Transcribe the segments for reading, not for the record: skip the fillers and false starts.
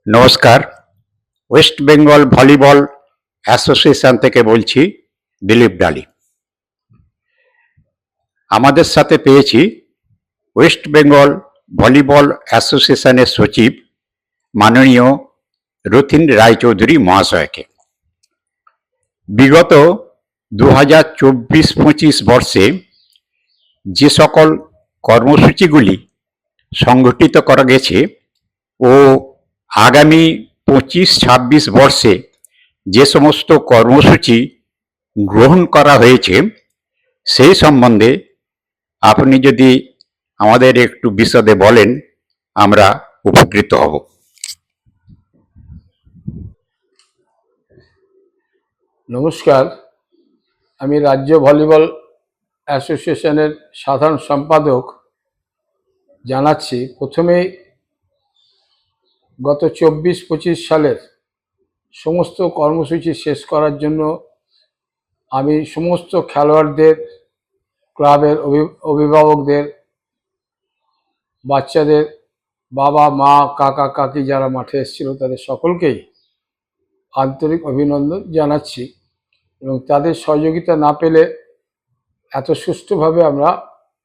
নমস্কার। West Bengal volleyball association থেকে বলছি, দিলীপ ডালি। আমাদের সাথে পেয়েছি ওয়েস্ট বেঙ্গল ভলিবল অ্যাসোসিয়েশনের সচিব মাননীয় রথীন রায়চৌধুরী মহাশয়কে। বিগত 2024-25 বর্ষে যে সকল কর্মসূচিগুলি সংগঠিত করা গেছে ও আগামী 25-26 বর্ষে যে সমস্ত কর্মসূচি গ্রহণ করা হয়েছে সেই সম্বন্ধে আপনি যদি আমাদের একটু বিশদে বলেন, আমরা উপকৃত হব। নমস্কার, আমি রাজ্য ভলিবল অ্যাসোসিয়েশনের সাধারণ সম্পাদক জানাচ্ছি। প্রথমেই গত 24-25 সালের সমস্ত কর্মসূচি শেষ করার জন্য আমি সমস্ত খেলোয়াড়দের, ক্লাবের অভিভাবকদের, বাচ্চাদের বাবা মা কাকা কাকি যারা মাঠে এসেছিল তাদের সকলকেই আন্তরিক অভিনন্দন জানাচ্ছি এবং তাদের সহযোগিতা না পেলে এত সুষ্ঠুভাবে আমরা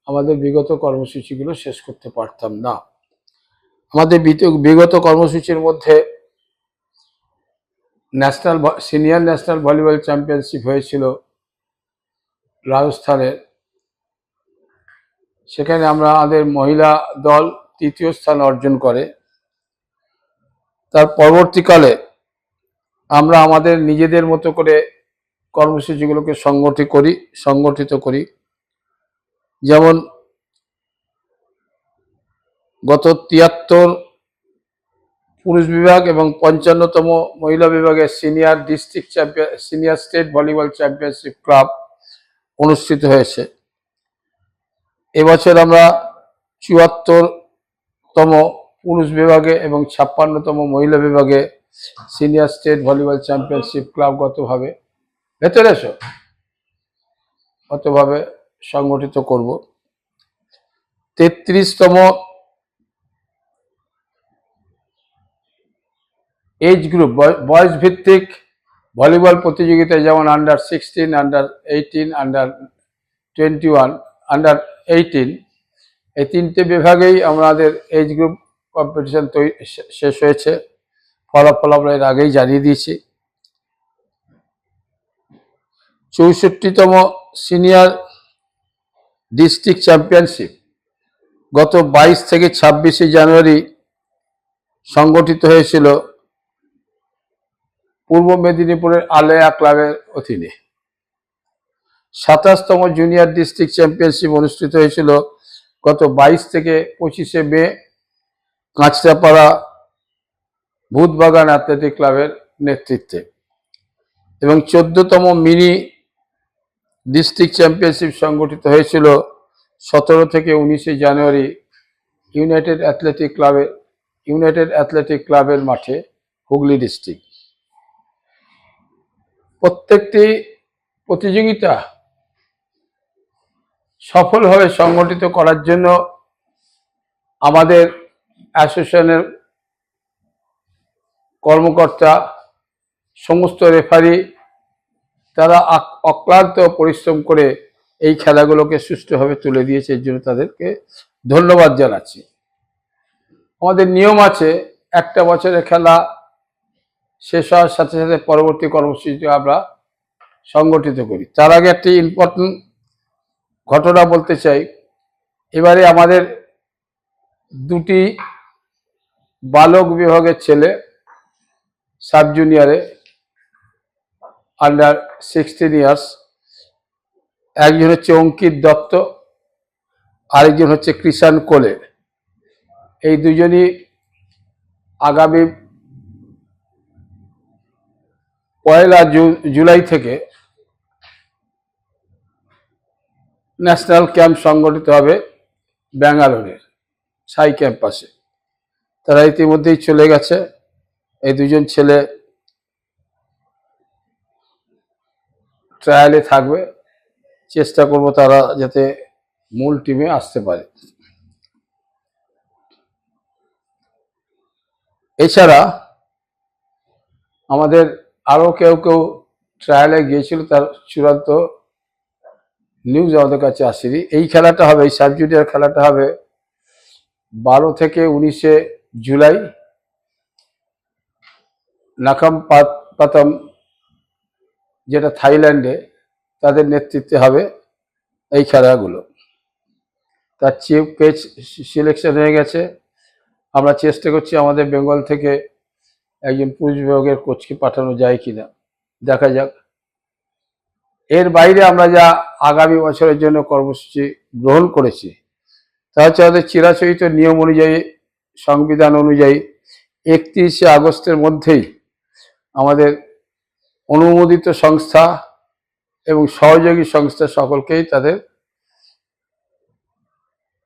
আমাদের বিগত কর্মসূচিগুলো শেষ করতে পারতাম না। আমাদের বিগত কর্মসূচির মধ্যে সিনিয়র ন্যাশনাল ভলিবল চ্যাম্পিয়নশিপ হয়েছিল রাজস্থানের। সেখানে আমাদের মহিলা দল তৃতীয় স্থান অর্জন করে। তার পরবর্তীকালে আমরা আমাদের নিজেদের মতো করে কর্মসূচিগুলোকে সংগঠিত করি। যেমন গত 73 পুরুষ বিভাগ এবং 55তম মহিলা বিভাগের senior state volleyball championship club অনুষ্ঠিত হয়েছে। এবছর আমরা 74তম পুরুষ বিভাগে এবং 56তম মহিলা বিভাগে সিনিয়র স্টেট ভলিবল চ্যাম্পিয়নশিপ ক্লাবগতভাবে সংগঠিত করব। 33তম এজ গ্রুপ বয়স ভিত্তিক ভলিবল প্রতিযোগিতায়, যেমন আন্ডার 16, আন্ডার 18, আন্ডার 21, আন্ডার 18, এই তিনটে বিভাগেই আমাদের এজ গ্রুপ কম্পিটিশন শেষ হয়েছে। ফলাফল আমরা এর আগেই জানিয়ে দিয়েছি। 64তম সিনিয়র ডিস্ট্রিক্ট চ্যাম্পিয়নশিপ গত 22 থেকে 26 জানুয়ারি সংগঠিত হয়েছিল পূর্ব মেদিনীপুরের আলেয়া ক্লাবের অধীনে। 27তম জুনিয়র ডিস্ট্রিক্ট চ্যাম্পিয়নশিপ অনুষ্ঠিত হয়েছিল গত 22 থেকে 25 মে কাঁচরাপাড়া ভূতবাগান অ্যাথলেটিক ক্লাবের নেতৃত্বে। এবং 14তম মিনি ডিস্ট্রিক্ট চ্যাম্পিয়নশিপ সংগঠিত হয়েছিল 17 থেকে 19 জানুয়ারি ইউনাইটেড অ্যাথলেটিক ক্লাবের মাঠে, হুগলি ডিস্ট্রিক্ট। প্রত্যেকটি প্রতিযোগিতা সফলভাবে সংগঠিত করার জন্য আমাদের অ্যাসোসিয়েশনের কর্মকর্তা, সমস্ত রেফারি, তারা অক্লান্ত পরিশ্রম করে এই খেলাগুলোকে সুষ্ঠুভাবে তুলে দিয়েছে। এর জন্য তাদেরকে ধন্যবাদ জানাচ্ছি। আমাদের নিয়ম আছে, একটা বছরের খেলা শেষ হওয়ার সাথে সাথে পরবর্তী কর্মসূচি আমরা সংগঠিত করি। তার আগে একটি ইম্পর্টেন্ট ঘটনা বলতে চাই। এবারে আমাদের দুটি বালক বিভাগের ছেলে সাব জুনিয়রে আন্ডার 16 ইয়ার্স, একজন হচ্ছে অঙ্কিত দত্ত, আরেকজন হচ্ছে কৃষাণ কোলে। এই দুজনই আগামী 1 জুলাই থেকে ন্যাশনাল ক্যাম্প সংগঠিত হবে ব্যাঙ্গালোরের সাই ক্যাম্পাসে। তারা ইতিমধ্যেই চলে গেছে। এই দুজন ছেলে ট্রায়ালে থাকবে। চেষ্টা করব তারা যাতে মূল টিমে আসতে পারে। এছাড়া আমাদের আরো কেউ কেউ ট্রায়ালে গিয়েছিল, তার চূড়ান্ত নিউজ আমাদের কাছে আসেনি। এই খেলাটা হবে, এই সাব জুনিয়র খেলাটা হবে 12 থেকে 19 জুলাই নাকামপাতাম, যেটা থাইল্যান্ডে, তাদের নেতৃত্বে হবে এই খেলাগুলো। তার চিফ কোচ সিলেকশন হয়ে গেছে। আমরা চেষ্টা করছি আমাদের বেঙ্গল থেকে একজন পুরুষ বিভাগের কোচকে পাঠানো যায় কিনা, দেখা যাক। এর বাইরে আমরা যা আগামী বছরের জন্য কর্মসূচি গ্রহণ করেছি তা হচ্ছে আমাদের চিরাচরিত নিয়ম অনুযায়ী, সংবিধান অনুযায়ী 31শে আগস্টের মধ্যেই আমাদের অনুমোদিত সংস্থা এবং সহযোগী সংস্থা সকলকেই তাদের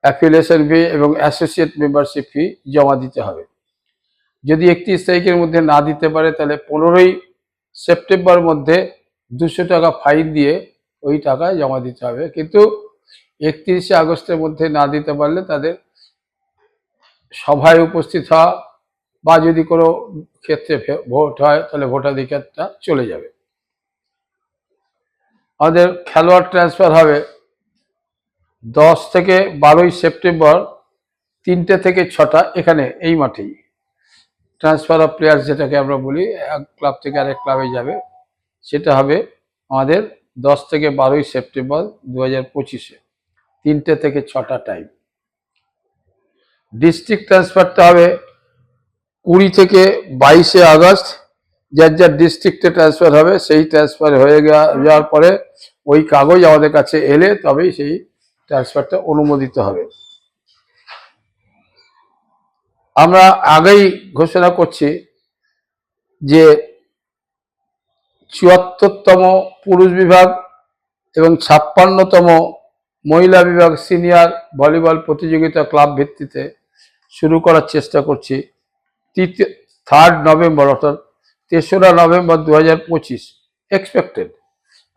অ্যাফিলিয়েশন ফি এবং অ্যাসোসিয়েট মেম্বারশিপ ফি জমা দিতে হবে। যদি 31 তারিখের মধ্যে না দিতে পারে তাহলে 15ই সেপ্টেম্বর মধ্যে 200 টাকা ফাইন দিয়ে ওই টাকা জমা দিতে হবে। কিন্তু 31শে আগস্টের মধ্যে না দিতে পারলে তাদের সভায় উপস্থিত হওয়া বা যদি কোনো ক্ষেত্রে ভোট হয় তাহলে ভোটাধিকারটা চলে যাবে। আমাদের খেলোয়াড় ট্রান্সফার হবে 10 থেকে 12ই সেপ্টেম্বর 3টে থেকে 6টা, এখানে এই মাঠেই ট্রান্সফার অফ প্লেয়ার্স যেটাকে আমরা বলি, এক ক্লাব থেকে আরেক ক্লাবে যাবে, সেটা হবে আমাদের 10 থেকে 12ই সেপ্টেম্বর 2025-এ 3টে থেকে 6টা টাইম। ডিস্ট্রিক্ট ট্রান্সফারটা হবে 20 থেকে 22শে আগস্ট। যার যার ডিস্ট্রিক্টে ট্রান্সফার হবে সেই ট্রান্সফার হয়ে যাওয়ার পরে ওই কাগজ আমাদের কাছে এলে তবেই সেই ট্রান্সফারটা অনুমোদিত হবে। আমরা আগেই ঘোষণা করছি যে 74তম পুরুষ বিভাগ এবং 56তম মহিলা বিভাগ সিনিয়র ভলিবল প্রতিযোগিতা ক্লাব ভিত্তিতে শুরু করার চেষ্টা করছি 3 নভেম্বর, অর্থাৎ 3রা নভেম্বর 2025 এক্সপেক্টেড।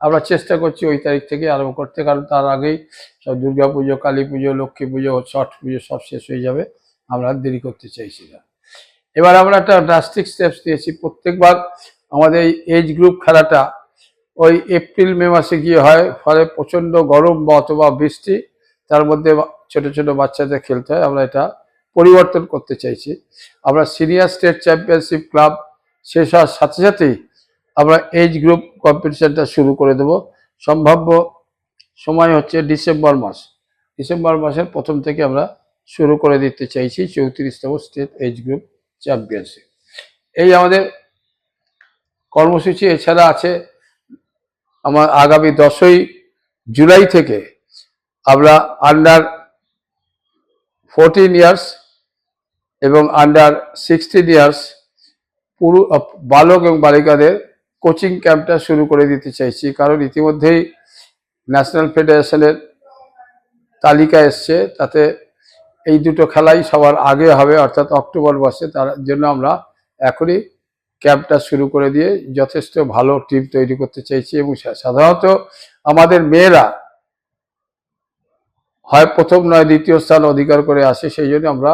আমরা চেষ্টা করছি ওই তারিখ থেকে আরম্ভ করতে, কারণ তার আগেই সব দুর্গা পুজো, কালী পুজো, লক্ষ্মী পুজো, ছট পুজো সব শেষ হয়ে যাবে। আমরা দেরি করতে চাইছি না। এবার আমরা একটা ড্রাস্টিক স্টেপস নিয়েছি। প্রত্যেকবার আমাদের এই এজ গ্রুপ খেলাটা ওই এপ্রিল মে মাসে গিয়ে হয়, ফলে প্রচণ্ড গরম বা অথবা বৃষ্টি, তার মধ্যে ছোট ছোট বাচ্চাদের খেলতে হয়। আমরা এটা পরিবর্তন করতে চাইছি। আমরা সিনিয়র স্টেট চ্যাম্পিয়নশিপ ক্লাব শেষ হওয়ার সাথে সাথেই আমরা এজ গ্রুপ কম্পিটিশনটা শুরু করে দেব। সম্ভাব্য সময় হচ্ছে ডিসেম্বর মাস। ডিসেম্বর মাসের প্রথম থেকে আমরা শুরু করে দিতে চাইছি 34তম স্টেট এজ গ্রুপ চ্যাম্পিয়নশিপ। এই আমাদের কর্মসূচি। এছাড়া আছে আমার আগামী 10ই জুলাই থেকে আমরা আন্ডার 14 ইয়ার্স এবং আন্ডার 16 ইয়ার্স পুরো বালক এবং বালিকাদের কোচিং ক্যাম্পটা শুরু করে দিতে চাইছি। কারণ ইতিমধ্যেই ন্যাশনাল ফেডারেশনের তালিকা এসছে, তাতে এই দুটো খেলাই সবার আগে হবে, অর্থাৎ অক্টোবর মাসে। তার জন্য আমরা এখনই ক্যাম্পটা শুরু করে দিয়ে যথেষ্ট ভালো টিম তৈরি করতে চাইছি। এবং সাধারণত আমাদের মেয়েরা হয় প্রথম নয় দ্বিতীয় স্থান অধিকার করে আসে। সেই জন্য আমরা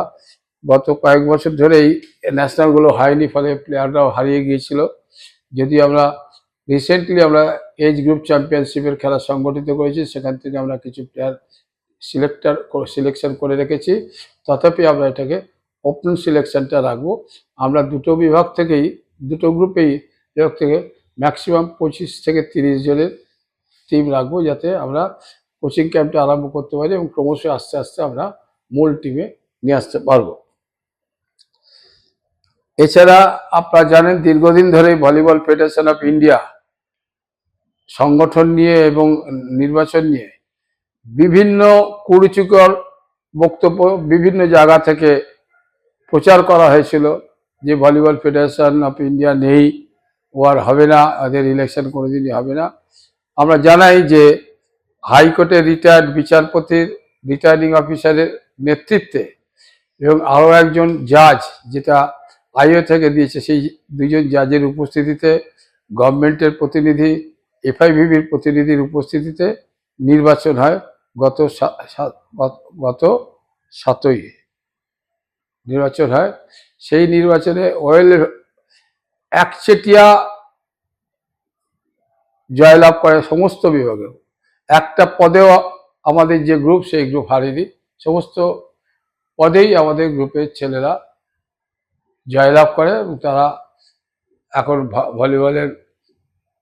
গত কয়েক বছর ধরে এই ন্যাশনালগুলো হয়নি, ফলে প্লেয়াররাও হারিয়ে গিয়েছিল। যদি আমরা রিসেন্টলি আমরা এজ গ্রুপ চ্যাম্পিয়নশিপের খেলা সংগঠিত করেছি, সেখান থেকে আমরা কিছু প্লেয়ার সিলেকশন করে রেখেছি। তথাপি আমরা এটাকে ওপেন সিলেকশনটা রাখবো। আমরা দুটো বিভাগ থেকেই, দুটো গ্রুপেই বিভাগ থেকে ম্যাক্সিমাম 25 থেকে 30 জনের টিম রাখবো, যাতে আমরা কোচিং ক্যাম্পটা আরম্ভ করতে পারি এবং ক্রমশ আস্তে আস্তে আমরা মূল টিমে নিয়ে আসতে পারবো। এছাড়া আপনারা জানেন দীর্ঘদিন ধরে ভলিবল ফেডারেশন অফ ইন্ডিয়া সংগঠন নিয়ে এবং নির্বাচন নিয়ে বিভিন্ন কুরুচিকর বক্তব্য বিভিন্ন জায়গা থেকে প্রচার করা হয়েছিল যে ভলিবল ফেডারেশন অফ ইন্ডিয়া নেই, ও আর হবে না, ওদের ইলেকশন কোনোদিনই হবে না। আমরা জানাই যে হাইকোর্টের রিটায়ার্ড বিচারপতির রিটার্নিং অফিসারের নেতৃত্বে এবং আরও একজন জাজ, যেটা আইও থেকে দিয়েছে, সেই দুজন জাজের উপস্থিতিতে, গভর্নমেন্টের প্রতিনিধি, এফআইভিবির প্রতিনিধির উপস্থিতিতে নির্বাচন হয় গত 7ই নির্বাচন হয়, সেই নির্বাচনে ওয়েল একচেটিয়া জয়লাভ করে সমস্ত বিভাগে। একটা পদেও আমাদের যে গ্রুপ, সেই গ্রুপ হারেনি। সমস্ত পদেই আমাদের গ্রুপের ছেলেরা জয়লাভ করে এবং তারা এখন ভলিবলের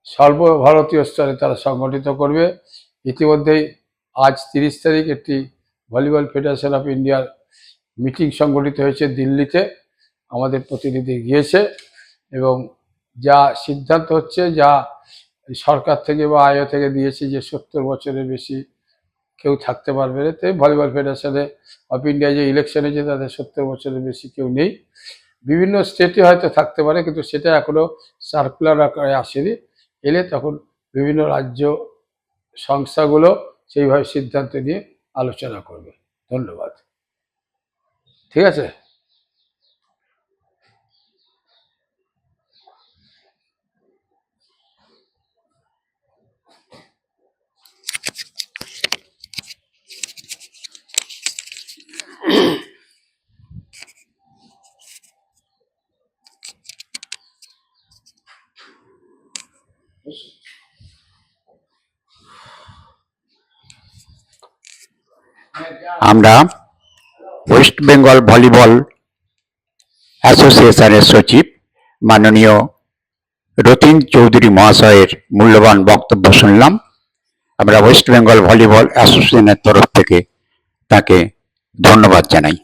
সর্বভারতীয় স্তরে তারা সংগঠিত করবে। ইতিমধ্যেই আজ 30 তারিখ একটি ভলিবল ফেডারেশন অফ ইন্ডিয়ার মিটিং সংগঠিত হয়েছে দিল্লিতে। আমাদের প্রতিনিধি গিয়েছে এবং যা সিদ্ধান্ত হচ্ছে, যা সরকার থেকে বা আইও থেকে দিয়েছে যে 70 বছরের বেশি কেউ থাকতে পারবে না। তাই ভলিবল ফেডারেশনে অফ ইন্ডিয়া যে ইলেকশন হয়েছে তাতে 70 বছরের বেশি কেউ নেই। বিভিন্ন স্টেটে হয়তো থাকতে পারে, কিন্তু সেটা এখনো সার্কুলার আকারে আসেনি। এলে তখন বিভিন্ন রাজ্য সংস্থাগুলো সেইভাবে সিদ্ধান্ত নিয়ে আলোচনা করবে। ধন্যবাদ। ঠিক আছে। আমরা ওয়েস্ট বেঙ্গল ভলিবল অ্যাসোসিয়েশনের সচিব মাননীয় রতিন চৌধুরী মহাশয়ের মূল্যবান বক্তব্য শুনলাম। আমরা ওয়েস্ট বেঙ্গল ভলিবল অ্যাসোসিয়েশনের তরফ থেকে তাকে ধন্যবাদ জানাই।